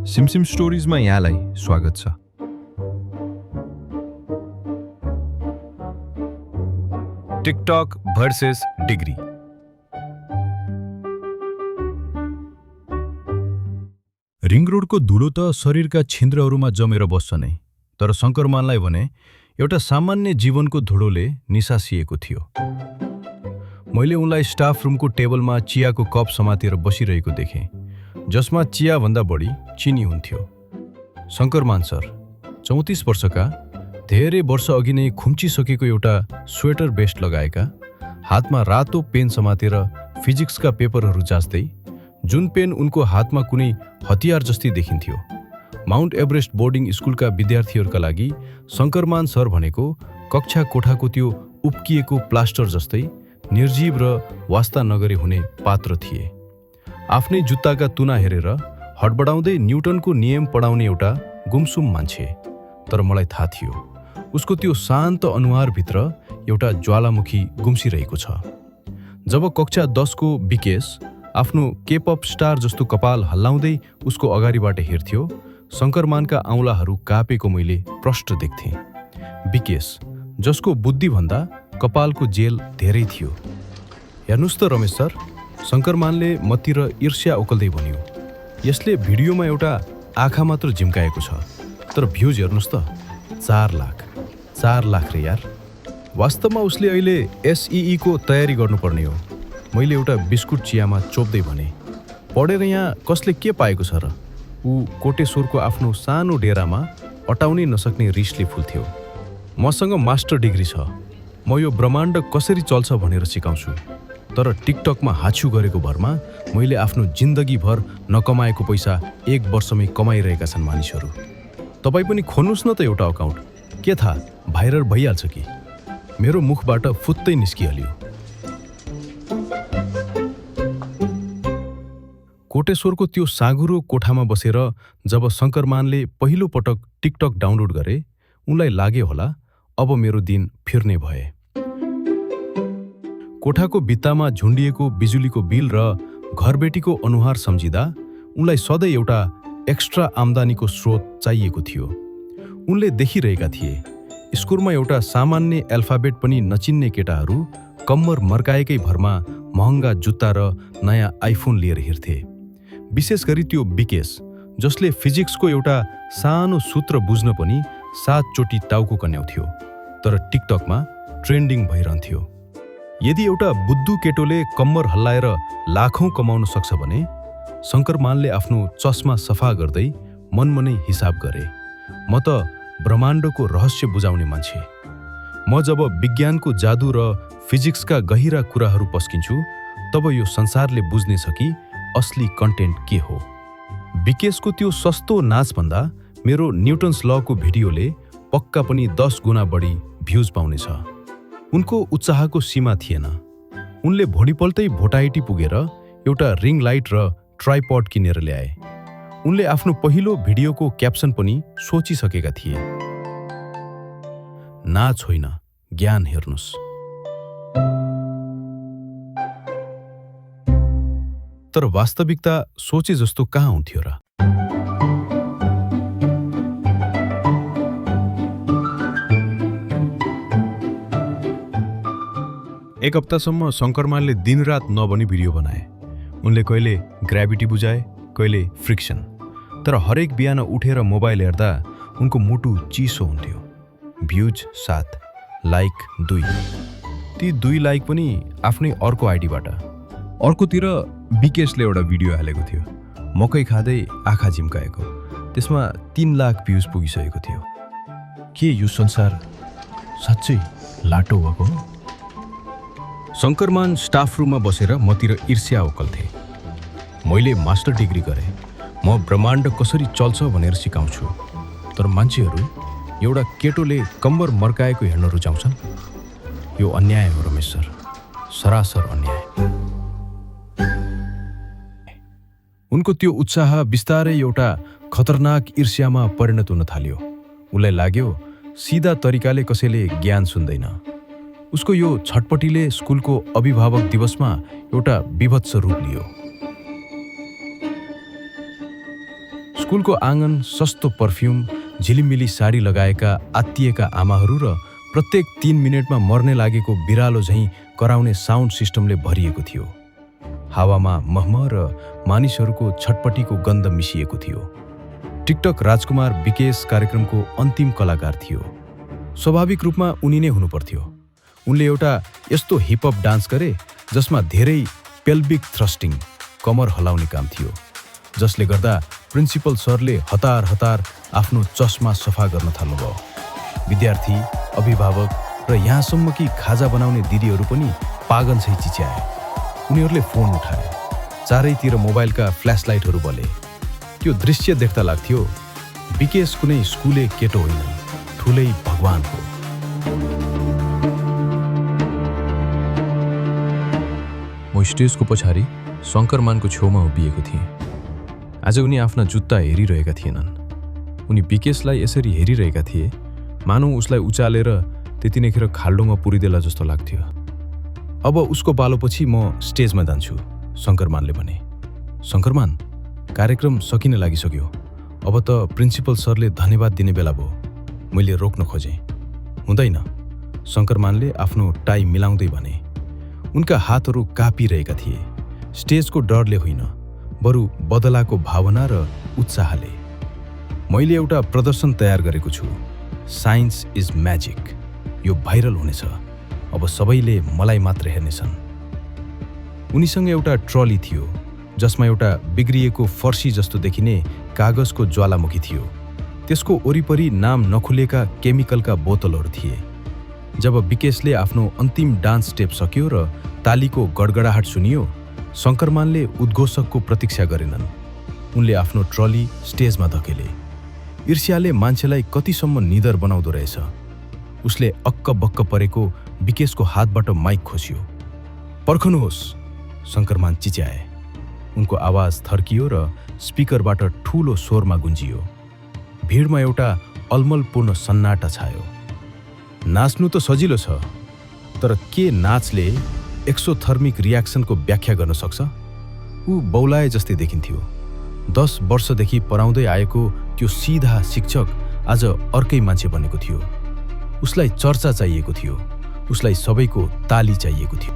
सिमसिम स्टोरिजमा यहाँलाई स्वागत छ। TikTok versus degree. रिङ रोडको धुलो त शरीरका छिन्द्रहरूमा जमेर बस्छ नै, तर शङ्करमानलाई भने एउटा सामान्य जीवनको धुलोले निसासिएको थियो। मैले उनलाई स्टाफ रुमको टेबलमा चियाको कप समातेर बसिरहेको देखेँ, जसमा चियाभन्दा बढी चिनी हुन्थ्यो। शङ्करमान सर 34 वर्षका, धेरै वर्ष अघि नै खुम्चिसकेको एउटा स्वेटर बेस्ट लगाएका, हातमा रातो पेन समातेर फिजिक्सका पेपरहरू जाँच्दै, जुन पेन उनको हातमा कुनै हतियार जस्तै देखिन्थ्यो। माउन्ट एभरेस्ट बोर्डिङ स्कुलका विद्यार्थीहरूका लागि शङ्करमान सर भनेको कक्षा कोठाको त्यो उप्किएको प्लास्टर जस्तै निर्जीव र वास्ता नगरे हुने पात्र थिए। आफ्नै जुत्ताका तुना हेरेर हडबडाउँदै न्युटनको नियम पढाउने एउटा गुमसुम मान्छे, तर मलाई थाहा थियो उसको त्यो शान्त अनुहारभित्र एउटा ज्वालामुखी गुम्सिरहेको छ। जब कक्षा 10 को विकेश आफ्नो केपअप स्टार जस्तो कपाल हल्लाउँदै उसको अगाडिबाट हेर्थ्यो, शङ्करमानका औँलाहरू कापेको मैले प्रष्ट देख्थेँ। विकेश, जसको बुद्धिभन्दा कपालको जेल धेरै थियो। हेर्नुहोस् त रमेश सर, शङ्करमानले मतिर ईर्ष्या उकल्दै भन्यो। यसले भिडियोमा एउटा आँखा मात्र झिम्काएको छ, तर भ्युज हेर्नुहोस् त, 4 लाख रे यार। वास्तवमा उसले अहिले SEE को तयारी गर्नुपर्ने हो। मैले एउटा बिस्कुट चियामा चोप्दै भने, पढेर यहाँ कसले के पाएको छ र? ऊ कोटेश्वरको आफ्नो सानो डेरामा अटाउनै नसक्ने रिसले फुल्थ्यो। मसँग मास्टर डिग्री छ, म यो ब्रह्माण्ड कसरी चल्छ भनेर सिकाउँछु, तर टिकटकमा हाछु गरेको भरमा मैले आफ्नो जिन्दगीभर नकमाएको पैसा 1 वर्षमै कमाइरहेका छन् मानिसहरू। तपाईँ पनि खोल्नुहोस् न त एउटा अकाउन्ट, के थाहा भाइरल भइहाल्छ कि। मेरो मुखबाट फुत्तै निस्किहाल्यो। कोटेश्वरको त्यो साँघुरो कोठामा बसेर जब शङ्करमानले पहिलो पटक टिकटक डाउनलोड गरे, उनलाई लाग्यो होला अब मेरो दिन फिर्ने भए। कोठाको भित्तामा झुन्डिएको बिजुलीको बिल र घरबेटीको अनुहार सम्झिँदा उनलाई सधैँ एउटा एक्स्ट्रा आम्दानीको स्रोत चाहिएको थियो। उनले देखिरहेका थिए स्कुलमा एउटा सामान्य एल्फाबेट पनि नचिन्ने केटाहरू कम्मर मर्काएकै भरमा महँगा जुत्ता र नयाँ आइफोन लिएर हिँड्थे। विशेष गरी त्यो विकेश, जसले फिजिक्सको एउटा सानो सूत्र बुझ्न पनि 7 चोटि टाउको कन्याउँथ्यो, तर टिकटकमा ट्रेन्डिङ भइरहन्थ्यो। यदि एउटा बुद्धु केटोले कम्मर हल्लाएर लाखौँ कमाउन सक्छ भने शङ्करमानले आफ्नो चस्मा सफा गर्दै मनमनै हिसाब गरे, म त ब्रह्माण्डको रहस्य बुझाउने मान्छे। म जब विज्ञानको जादु र फिजिक्सका गहिरा कुराहरू पस्किन्छु, तब यो संसारले बुझ्नेछ कि असली कन्टेन्ट के हो। विकेशको त्यो सस्तो नाचभन्दा मेरो न्युटन्स लको भिडियोले पक्का पनि 10 गुणा बढी भ्युज पाउनेछ। उनको उत्साहको सीमा थिएन। उनले भोलिपल्टै भोटाइटी पुगेर एउटा रिङ लाइट र ट्राइपड किनेर ल्याए। उनले आफ्नो पहिलो भिडियोको क्याप्सन पनि सोचिसकेका थिए, नाच होइन ज्ञान हेर्नुहोस्। तर वास्तविकता सोचे जस्तो कहाँ हुन्थ्यो र? एक हप्तासम्म शङ्करमानले दिनरात नबनी भिडियो बनाए। उनले कहिले ग्राभिटी बुझाए, कहिले फ्रिक्सन, तर हरेक बिहान उठेर मोबाइल हेर्दा उनको मुटु चिसो हुन्थ्यो। Views 7, like 2। ती 2 लाइक पनि आफ्नै अर्को आइडीबाट। अर्कोतिर विकेशले एउटा भिडियो हालेको थियो, मकै खाँदै आँखा झिम्काएको। त्यसमा 3 लाख भ्युज पुगिसकेको थियो। के यो संसार साँच्चै लाटो भएको हो? शङ्करमान स्टाफ रुममा बसेर मतिर ईर्ष्या उकल्थे। मैले मास्टर डिग्री गरेँ, म ब्रह्माण्ड कसरी चल्छ भनेर सिकाउँछु, तर मान्छेहरू एउटा केटोले कम्बर मर्काएको हेर्न रुचाउँछन्। यो अन्याय हो रमेश सर, सरासर अन्याय। उनको त्यो उत्साह बिस्तारै एउटा खतरनाक ईर्ष्यामा परिणत हुन थाल्यो। उनलाई लाग्यो सिधा तरिकाले कसैले ज्ञान सुन्दैन। उसको यो छटपटीले स्कुलको अभिभावक दिवसमा एउटा विभत्स रूप लियो। स्कुलको आँगन सस्तो पर्फ्युम, झिलिमिली साडी लगाएका आत्तिएका आमाहरू र प्रत्येक 3 मिनेटमा मर्ने लागेको बिरालो झैँ कराउने साउन्ड सिस्टमले भरिएको थियो। हावामा महमह र मानिसहरूको छटपटीको गन्ध मिसिएको थियो। टिकटक राजकुमार विकेश कार्यक्रमको अन्तिम कलाकार थियो। स्वाभाविक रूपमा उनी नै हुनुपर्थ्यो। उनले एउटा यस्तो हिपहप डान्स गरे जसमा धेरै पेल्भिक थ्रस्टिङ, कमर हलाउने काम थियो, जसले गर्दा प्रिन्सिपल सरले हतार हतार आफ्नो चस्मा सफा गर्न थाल्नुभयो। विद्यार्थी, अभिभावक र यहाँसम्म कि खाजा बनाउने दिदीहरू पनि पागल झैँ चिच्याए। उनीहरूले फोन उठाए। चारैतिर मोबाइलका फ्ल्यासलाइटहरू बले। त्यो दृश्य देख्दा लाग्थ्यो विकेश कुनै स्कुले केटो होइन, ठुलै भगवान हो। म स्टेजको पछाडि शङ्करमानको छेउमा उभिएको थिएँ। आज उनी आफ्ना जुत्ता हेरिरहेका थिएनन्। उनी विकेशलाई यसरी हेरिरहेका थिए मानौ उसलाई उचालेर त्यति नै खेर खाल्डोमा पुरिदेला जस्तो लाग्थ्यो। अब उसको पालोपछि म स्टेजमा जान्छु, शङ्करमानले भने। शङ्करमान, कार्यक्रम सकिन लागिसक्यो। अब त प्रिन्सिपल सरले धन्यवाद दिने बेला भयो। मैले रोक्न खोजेँ। हुँदैन, शङ्करमानले आफ्नो टाई मिलाउँदै भने। उनका हातहरू काँपिरहेका थिए, स्टेजको डरले होइन, बरु बदलाको भावना र उत्साहले। मैले एउटा प्रदर्शन तयार गरेको छु। Science is magic. यो भाइरल हुनेछ। अब सबैले मलाई मात्र हेर्नेछन्। उनीसँग एउटा ट्रली थियो जसमा एउटा बिग्रिएको फर्सी जस्तो देखिने कागजको ज्वालामुखी थियो। त्यसको वरिपरि नाम नखुलेका केमिकलका बोतलहरू थिए। जब विकेशले आफ्नो अन्तिम डान्स स्टेप सक्यो र तालीको गडगडाहट सुनियो, शङ्करमानले उद्घोषकको प्रतीक्षा गरेनन्। उनले आफ्नो ट्रली स्टेजमा धकेले। ईर्ष्याले मान्छेलाई कतिसम्म निडर बनाउँदो रहेछ। उसले अक्क बक्क परेको विकेशको हातबाट माइक खोस्यो। पर्खनुहोस्, शङ्करमान चिच्याए। उनको आवाज थर्कियो र स्पिकरबाट ठूलो स्वरमा गुन्जियो। भिडमा एउटा अलमलपूर्ण सन्नाटा छायो। नाच्नु त सजिलो छ, तर के नाचले एक्सोथर्मिक रियाक्सनको व्याख्या गर्न सक्छ? ऊ बौलाए जस्तै देखिन्थ्यो। 10 वर्षदेखि पढाउँदै आएको त्यो सिधा शिक्षक आज अर्कै मान्छे बनेको थियो। उसलाई चर्चा चाहिएको थियो। उसलाई सबैको ताली चाहिएको थियो।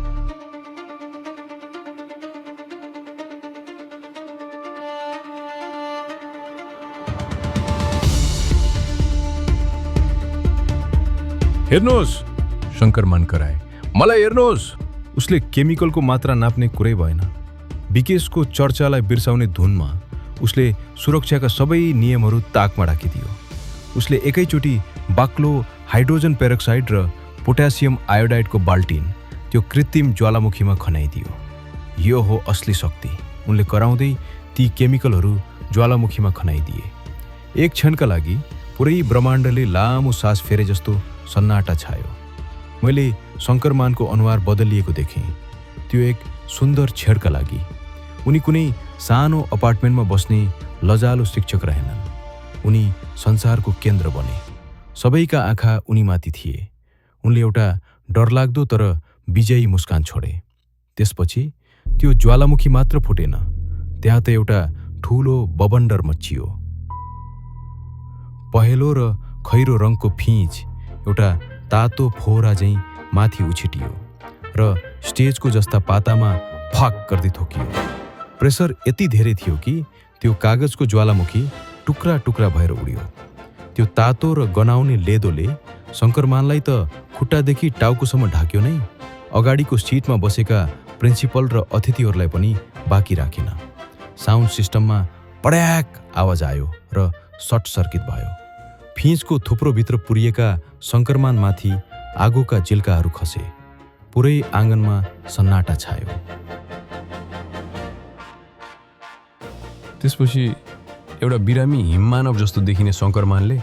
हेर्नुहोस्, शङ्करमान कराए। मलाई हेर्नुहोस्। उसले केमिकलको मात्रा नाप्ने कुरै भएन। विकेशको चर्चालाई बिर्साउने धुनमा उसले सुरक्षाका सबै नियमहरू ताकमा राखिदियो। उसले एकैचोटि बाक्लो हाइड्रोजन पेरोक्साइड र पोट्यासियम आयोडाइडको बाल्टिन त्यो कृत्रिम ज्वालामुखीमा खनाइदियो। यो हो असली शक्ति। उनले कराउँदै ती केमिकलहरू ज्वालामुखीमा खनाइदिए। एक क्षणका लागि पुरै ब्रह्माण्डले लामो सास फेरे जस्तो सन्नाटा छायो। मैले शङ्करमानको अनुहार बदलिएको देखेँ। त्यो एक सुन्दर क्षणका लागि। उनी कुनै सानो अपार्टमेन्टमा बस्ने लजालो शिक्षक रहेनन्। उनी संसारको केन्द्र बने। सबैका आँखा उनीमाथि थिए। उनले एउटा डरलाग्दो तर विजयी मुस्कान छोडे। त्यसपछि त्यो ज्वालामुखी मात्र फुटेन, त्यहाँ त एउटा ठूलो बबन्डर मच्चियो। पहेँलो र खैरो रङको फिँच एउटा तातो फोहरा झैँ माथि उछिटियो र स्टेजको जस्ता पातामा फाक गर्दै थोकियो। प्रेसर यति धेरै थियो कि त्यो कागजको ज्वालामुखी टुक्रा टुक्रा भएर उड्यो। त्यो तातो र गनाउने लेदोले शङ्करमानलाई त खुट्टादेखि टाउकोसम्म ढाक्यो नै, अगाडिको सिटमा बसेका प्रिन्सिपल र अतिथिहरूलाई पनि बाँकी राखेन। साउन्ड सिस्टममा पड्याक आवाज आयो र सर्ट सर्किट भयो। फिँचको थुप्रोभित्र पुरिएका शङ्करमानमाथि आगोका जिल्काहरू खसे। पुरै आँगनमा सन्नाटा छायो। त्यसपछि एउटा बिरामी हिममानव जस्तो देखिने शङ्करमानले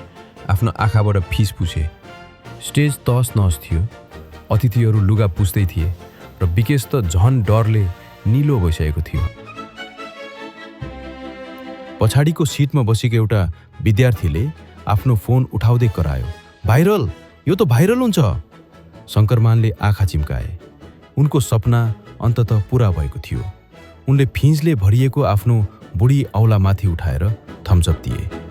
आफ्नो आँखाबाट फिस पुछे। स्टेज तहस नहस थियो। अतिथिहरू लुगा पुस्दै थिए र विकेश त झन डरले निलो भइसकेको थियो। पछाडिको सिटमा बसेको एउटा विद्यार्थीले आफ्नो फोन उठाउँदै करायो, भाइरल, यो त भाइरल हुन्छ। शङ्करमानले आँखा चिम्काए। उनको सपना अन्ततः पूरा भएको थियो। उनले फिँजले भरिएको आफ्नो बुढी औँला माथि उठाएर थम थम्सअप दिए।